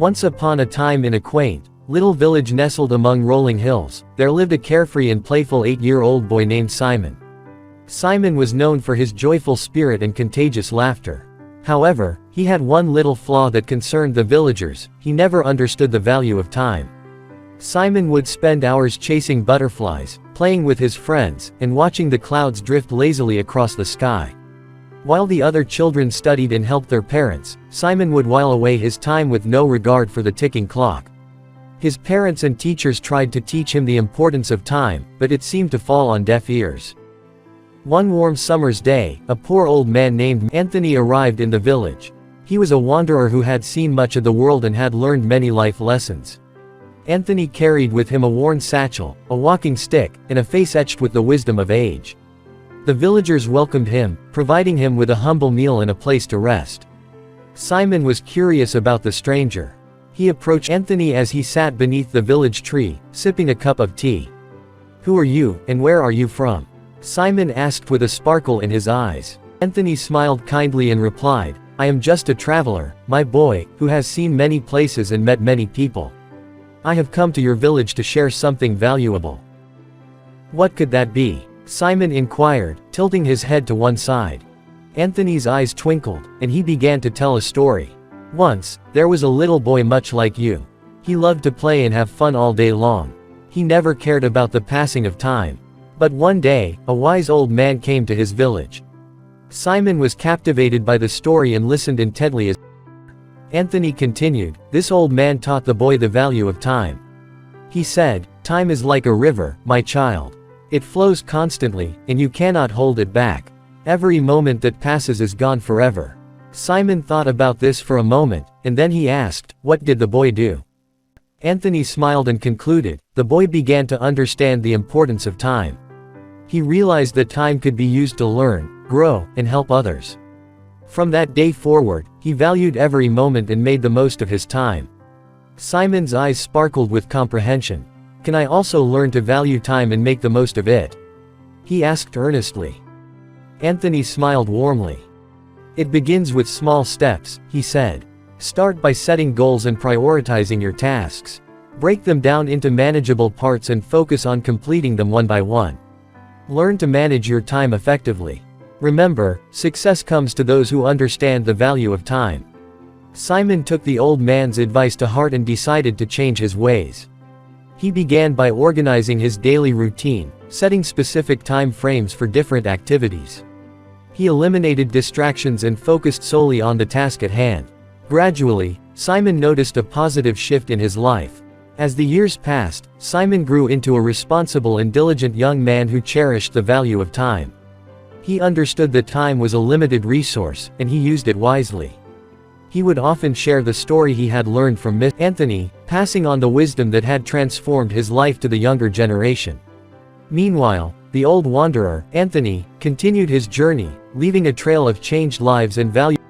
Once upon a time in a quaint, little village nestled among rolling hills, there lived a carefree and playful 8-year-old boy named Simon. Simon was known for his joyful spirit and contagious laughter. However, he had one little flaw that concerned the villagers: he never understood the value of time. Simon would spend hours chasing butterflies, playing with his friends, and watching the clouds drift lazily across the sky. While the other children studied and helped their parents, Simon would while away his time with no regard for the ticking clock. His parents and teachers tried to teach him the importance of time, but it seemed to fall on deaf ears. One warm summer's day, a poor old man named Anthony arrived in the village. He was a wanderer who had seen much of the world and had learned many life lessons. Anthony carried with him a worn satchel, a walking stick, and a face etched with the wisdom of age. The villagers welcomed him, providing him with a humble meal and a place to rest. Simon was curious about the stranger. He approached Anthony as he sat beneath the village tree, sipping a cup of tea. "Who are you, and where are you from?" Simon asked with a sparkle in his eyes. Anthony smiled kindly and replied, "I am just a traveler, my boy, who has seen many places and met many people. I have come to your village to share something valuable." "What could that be?" Simon inquired, tilting his head to one side. Anthony's eyes twinkled, and he began to tell a story. "Once, there was a little boy much like you. He loved to play and have fun all day long. He never cared about the passing of time. But one day, a wise old man came to his village." Simon was captivated by the story and listened intently as Anthony continued. "This old man taught the boy the value of time. He said, 'Time is like a river, my child. It flows constantly, and you cannot hold it back. Every moment that passes is gone forever.'" Simon thought about this for a moment, and then he asked, "What did the boy do?" Anthony smiled and concluded, "The boy began to understand the importance of time. He realized that time could be used to learn, grow, and help others. From that day forward, he valued every moment and made the most of his time." Simon's eyes sparkled with comprehension. "Can I also learn to value time and make the most of it?" he asked earnestly. Anthony smiled warmly. "It begins with small steps," he said. "Start by setting goals and prioritizing your tasks. Break them down into manageable parts and focus on completing them one by one. Learn to manage your time effectively. Remember, success comes to those who understand the value of time." Simon took the old man's advice to heart and decided to change his ways. He began by organizing his daily routine, setting specific time frames for different activities. He eliminated distractions and focused solely on the task at hand. Gradually, Simon noticed a positive shift in his life. As the years passed, Simon grew into a responsible and diligent young man who cherished the value of time. He understood that time was a limited resource, and he used it wisely. He would often share the story he had learned from Mr. Anthony, passing on the wisdom that had transformed his life to the younger generation. Meanwhile, the old wanderer, Anthony, continued his journey, leaving a trail of changed lives and values.